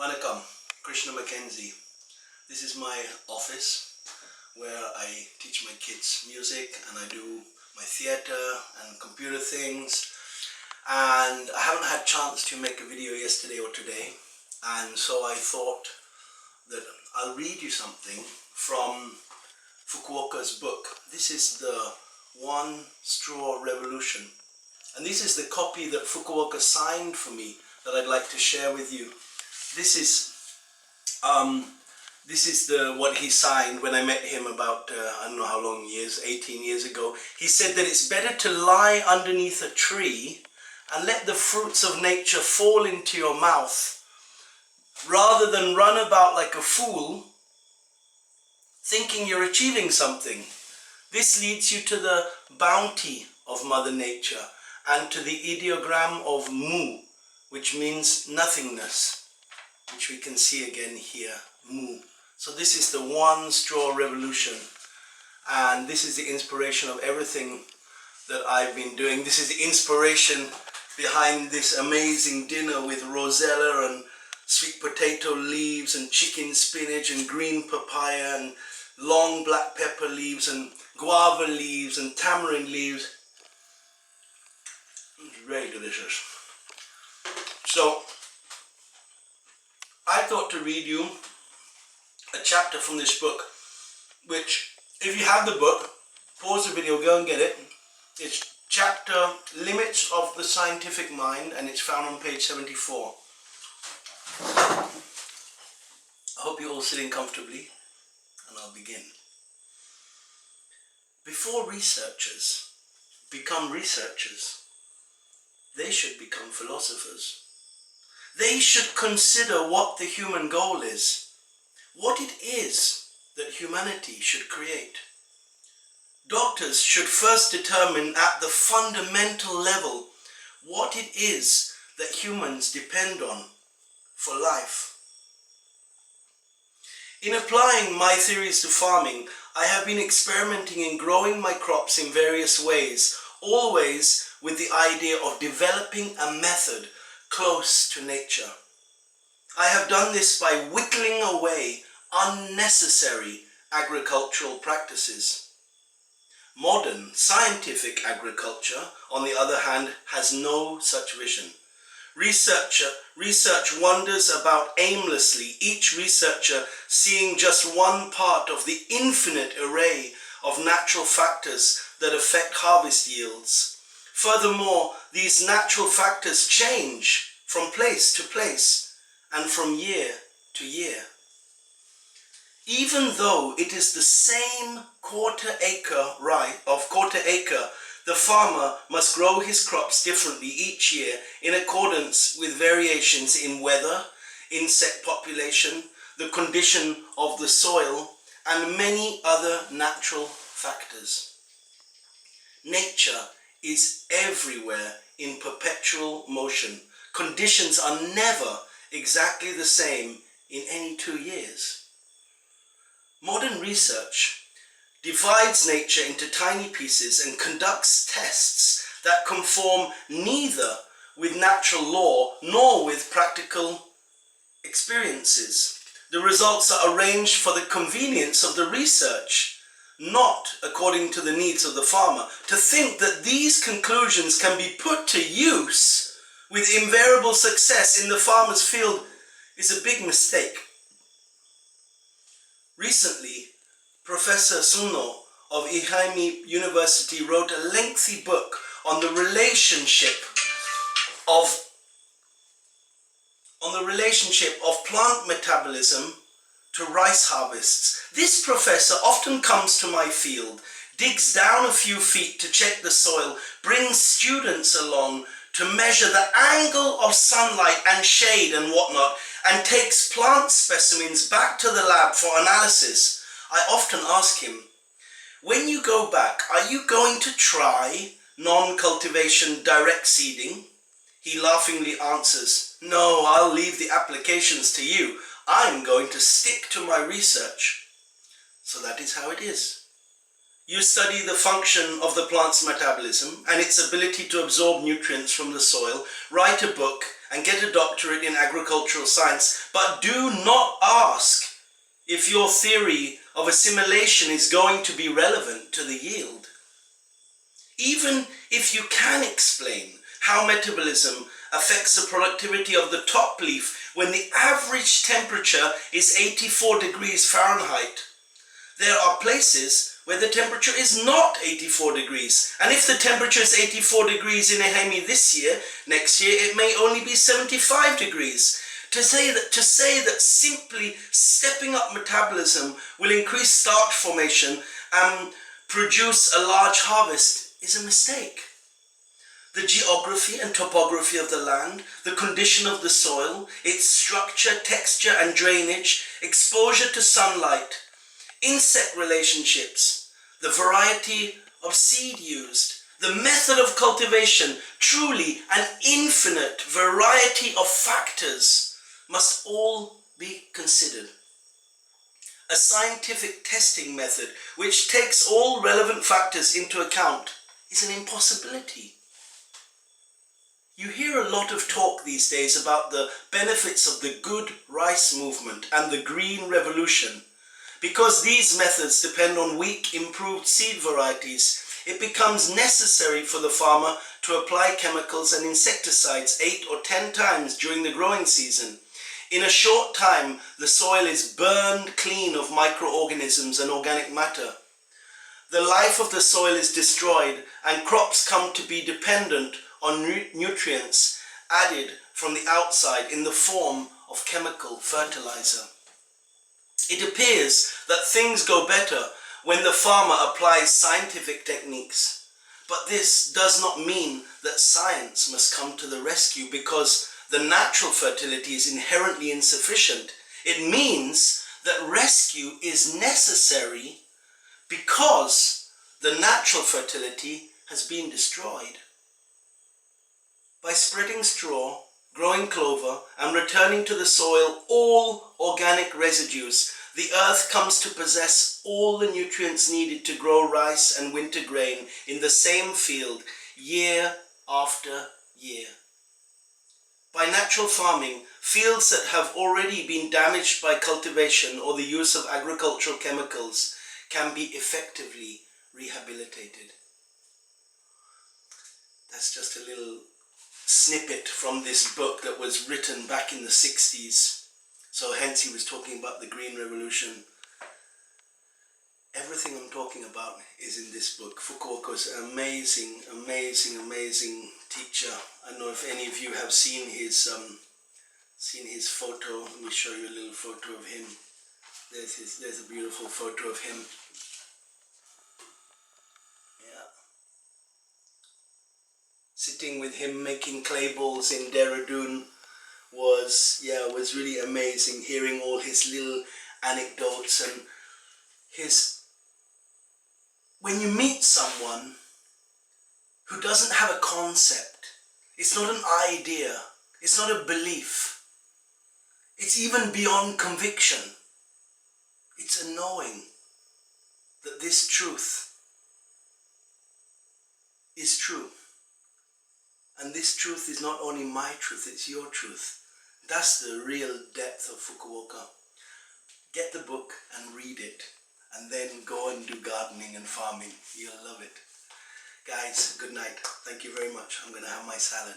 Welcome, Krishna McKenzie. This is my office where I teach my kids music and I do my theater and computer things. And I haven't had a chance to make a video yesterday or today, and so I thought that I'll read you something from Fukuoka's book. This is the One Straw Revolution, and this is the copy that Fukuoka signed for me that I'd like to share with you. This is what he signed when I met him about I don't know how long years, 18 years ago. He said that it's better to lie underneath a tree and let the fruits of nature fall into your mouth rather than run about like a fool thinking you're achieving something. This leads you to the bounty of Mother Nature and to the ideogram of mu, which means nothingness, which we can see again here, mu. So this is the One Straw Revolution, and this is the inspiration of everything that I've been doing. This is the inspiration behind this amazing dinner with rosella and sweet potato leaves and chicken spinach and green papaya and long black pepper leaves and guava leaves and tamarind leaves. It's very delicious. So I thought to read you a chapter from this book, which, if you have the book, pause the video, go and get it. It's chapter Limits of the Scientific Mind, and it's found on page 74. I hope you're all sitting comfortably, and I'll begin. Before researchers become researchers, they should become philosophers. They should consider what the human goal is, what it is that humanity should create. Doctors should first determine at the fundamental level what it is that humans depend on for life. In applying my theories to farming, I have been experimenting in growing my crops in various ways, always with the idea of developing a method close to nature. I have done this by whittling away unnecessary agricultural practices. Modern scientific agriculture, on the other hand, has no such vision. Research wanders about aimlessly, each researcher seeing just one part of the infinite array of natural factors that affect harvest yields. Furthermore, these natural factors change from place to place and from year to year. Even though it is the same quarter acre, the farmer must grow his crops differently each year in accordance with variations in weather, insect population, the condition of the soil, and many other natural factors. Nature is everywhere in perpetual motion. Conditions are never exactly the same in any 2 years. Modern research divides nature into tiny pieces and conducts tests that conform neither with natural law nor with practical experiences. The results are arranged for the convenience of the research, not according to the needs of the farmer. To think that these conclusions can be put to use with invariable success in the farmer's field is a big mistake. Recently, Professor Suno of Ehime University wrote a lengthy book on the relationship of plant metabolism to rice harvests. This professor often comes to my field, digs down a few feet to check the soil, brings students along to measure the angle of sunlight and shade and whatnot, and takes plant specimens back to the lab for analysis. I often ask him, when you go back, are you going to try non-cultivation direct seeding? He laughingly answers, no, I'll leave the applications to you. I'm going to stick to my research. So that is how it is. You study the function of the plant's metabolism and its ability to absorb nutrients from the soil, write a book, and get a doctorate in agricultural science, but do not ask if your theory of assimilation is going to be relevant to the yield. Even if you can explain how metabolism affects the productivity of the top leaf when the average temperature is 84 degrees Fahrenheit, there are places where the temperature is not 84 degrees. And if the temperature is 84 degrees in Ehemi this year, next year it may only be 75 degrees. To say that simply stepping up metabolism will increase starch formation and produce a large harvest is a mistake. The geography and topography of the land, the condition of the soil, its structure, texture and drainage, exposure to sunlight, insect relationships, the variety of seed used, the method of cultivation, truly an infinite variety of factors must all be considered. A scientific testing method which takes all relevant factors into account is an impossibility. You hear a lot of talk these days about the benefits of the good rice movement and the green revolution. Because these methods depend on weak, improved seed varieties, it becomes necessary for the farmer to apply chemicals and insecticides 8 or 10 times during the growing season. In a short time, the soil is burned clean of microorganisms and organic matter. The life of the soil is destroyed and crops come to be dependent on nutrients added from the outside in the form of chemical fertilizer. It appears that things go better when the farmer applies scientific techniques. But this does not mean that science must come to the rescue because the natural fertility is inherently insufficient. It means that rescue is necessary because the natural fertility has been destroyed. By spreading straw, growing clover, and returning to the soil all organic residues, the earth comes to possess all the nutrients needed to grow rice and winter grain in the same field year after year. By natural farming, fields that have already been damaged by cultivation or the use of agricultural chemicals can be effectively rehabilitated. That's just a little snippet from this book that was written back in the 60s. So hence he was talking about the Green Revolution. Everything I'm talking about is in this book. Fukuoka is an amazing, amazing, amazing teacher. I don't know if any of you have seen his photo. Let me show you a little photo of him. There's a beautiful photo of him. Yeah. Sitting with him making clay balls in Dehradun was really amazing. Hearing all his little anecdotes and when you meet someone who doesn't have a concept, it's not an idea, it's not a belief, it's even beyond conviction. It's a knowing that this truth is true. And this truth is not only my truth, it's your truth. That's the real depth of Fukuoka. Get the book and read it, and then go and do gardening and farming. You'll love it. Guys, good night. Thank you very much. I'm going to have my salad.